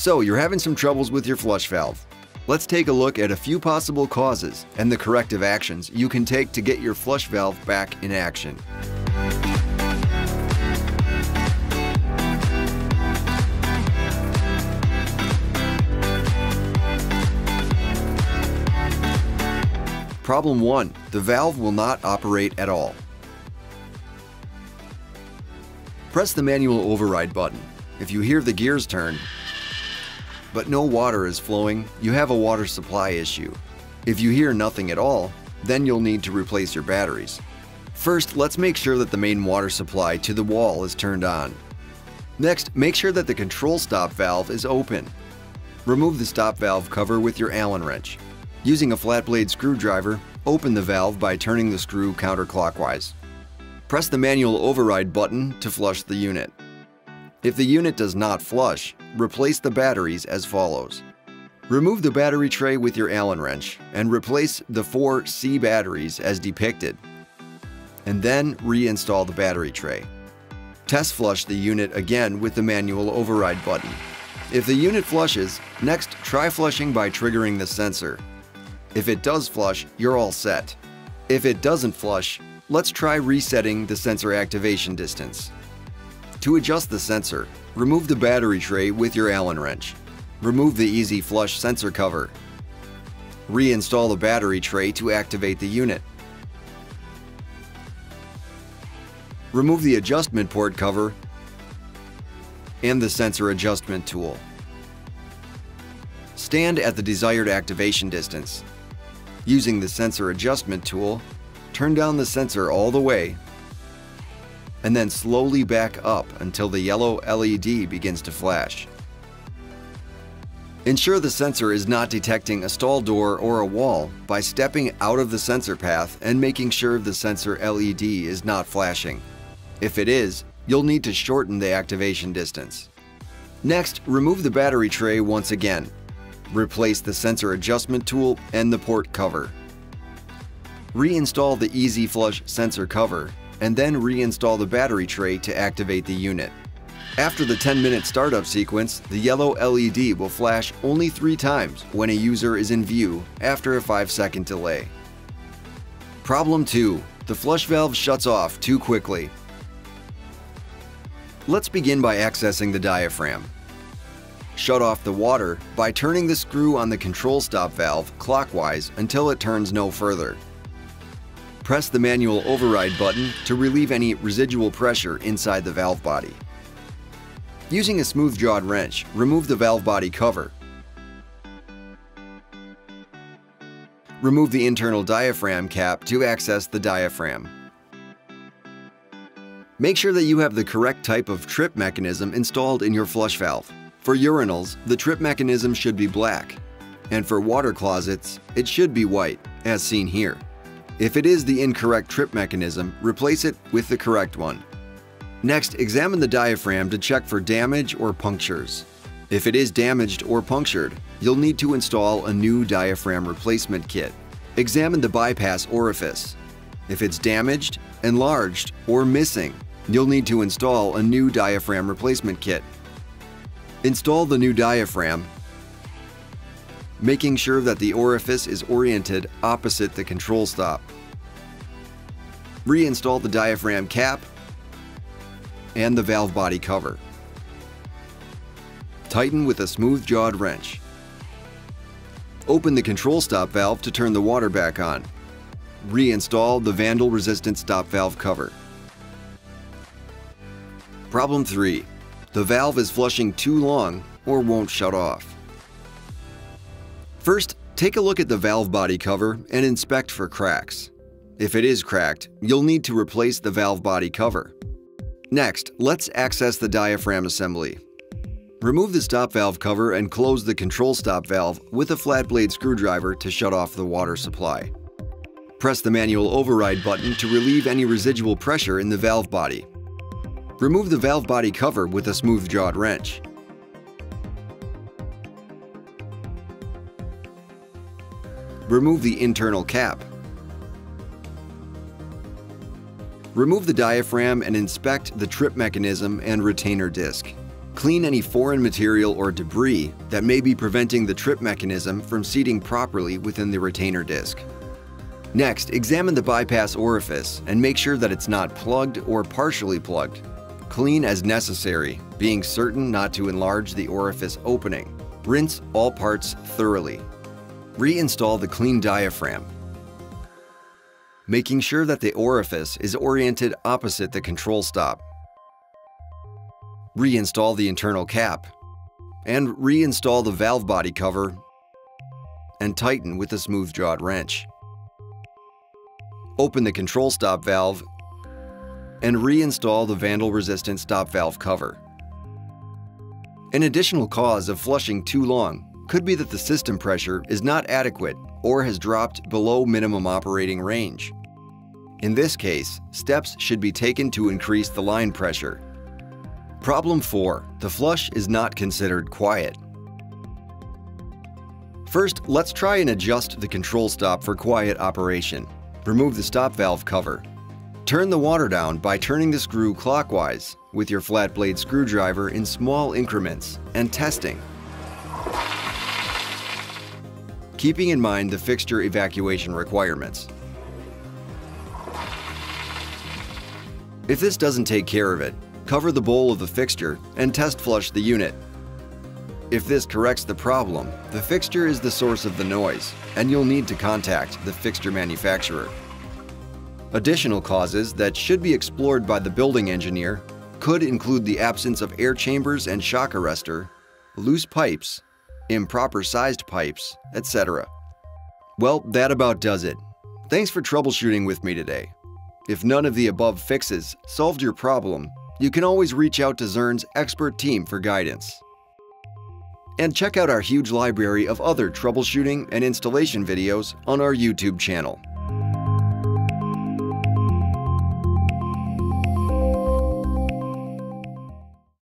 So you're having some troubles with your flush valve. Let's take a look at a few possible causes and the corrective actions you can take to get your flush valve back in action. Problem 1. The valve will not operate at all. Press the manual override button. If you hear the gears turn, but no water is flowing, you have a water supply issue. If you hear nothing at all, then you'll need to replace your batteries. First, let's make sure that the main water supply to the wall is turned on. Next, make sure that the control stop valve is open. Remove the stop valve cover with your Allen wrench. Using a flat blade screwdriver, open the valve by turning the screw counterclockwise. Press the manual override button to flush the unit. If the unit does not flush, replace the batteries as follows. Remove the battery tray with your Allen wrench and replace the 4 C batteries as depicted, and then reinstall the battery tray. Test flush the unit again with the manual override button. If the unit flushes, next try flushing by triggering the sensor. If it does flush, you're all set. If it doesn't flush, let's try resetting the sensor activation distance. To adjust the sensor, remove the battery tray with your Allen wrench. Remove the Easy Flush sensor cover. Reinstall the battery tray to activate the unit. Remove the adjustment port cover and the sensor adjustment tool. Stand at the desired activation distance. Using the sensor adjustment tool, turn down the sensor all the way and then slowly back up until the yellow LED begins to flash. Ensure the sensor is not detecting a stall door or a wall by stepping out of the sensor path and making sure the sensor LED is not flashing. If it is, you'll need to shorten the activation distance. Next, remove the battery tray once again. Replace the sensor adjustment tool and the port cover. Reinstall the Easy Flush sensor cover and then reinstall the battery tray to activate the unit. After the 10-minute startup sequence, the yellow LED will flash only 3 times when a user is in view after a 5-second delay. Problem 2. The flush valve shuts off too quickly. Let's begin by accessing the diaphragm. Shut off the water by turning the screw on the control stop valve clockwise until it turns no further. Press the manual override button to relieve any residual pressure inside the valve body. Using a smooth-jawed wrench, remove the valve body cover. Remove the internal diaphragm cap to access the diaphragm. Make sure that you have the correct type of trip mechanism installed in your flush valve. For urinals, the trip mechanism should be black, and for water closets, it should be white, as seen here. If it is the incorrect trip mechanism, replace it with the correct one. Next, examine the diaphragm to check for damage or punctures. If it is damaged or punctured, you'll need to install a new diaphragm replacement kit. Examine the bypass orifice. If it's damaged, enlarged, or missing, you'll need to install a new diaphragm replacement kit. Install the new diaphragm, making sure that the orifice is oriented opposite the control stop. Reinstall the diaphragm cap and the valve body cover. Tighten with a smooth-jawed wrench. Open the control stop valve to turn the water back on. Reinstall the vandal-resistant stop valve cover. Problem 3. The valve is flushing too long or won't shut off. First, take a look at the valve body cover and inspect for cracks. If it is cracked, you'll need to replace the valve body cover. Next, let's access the diaphragm assembly. Remove the stop valve cover and close the control stop valve with a flat blade screwdriver to shut off the water supply. Press the manual override button to relieve any residual pressure in the valve body. Remove the valve body cover with a smooth-jawed wrench. Remove the internal cap. Remove the diaphragm and inspect the trip mechanism and retainer disc. Clean any foreign material or debris that may be preventing the trip mechanism from seating properly within the retainer disc. Next, examine the bypass orifice and make sure that it's not plugged or partially plugged. Clean as necessary, being certain not to enlarge the orifice opening. Rinse all parts thoroughly. Reinstall the clean diaphragm, making sure that the orifice is oriented opposite the control stop. Reinstall the internal cap, and reinstall the valve body cover and tighten with a smooth-jawed wrench. Open the control stop valve and reinstall the vandal-resistant stop valve cover. An additional cause of flushing too long could be that the system pressure is not adequate or has dropped below minimum operating range. In this case, steps should be taken to increase the line pressure. Problem 4. The flush is not considered quiet. First, let's try and adjust the control stop for quiet operation. Remove the stop valve cover. Turn the water down by turning the screw clockwise with your flat blade screwdriver in small increments and testing. Keeping in mind the fixture evacuation requirements. If this doesn't take care of it, cover the bowl of the fixture and test flush the unit. If this corrects the problem, the fixture is the source of the noise, and you'll need to contact the fixture manufacturer. Additional causes that should be explored by the building engineer could include the absence of air chambers and shock arrestor, loose pipes, improper sized pipes, etc. Well, that about does it. Thanks for troubleshooting with me today. If none of the above fixes solved your problem, you can always reach out to ZER's expert team for guidance. And check out our huge library of other troubleshooting and installation videos on our YouTube channel.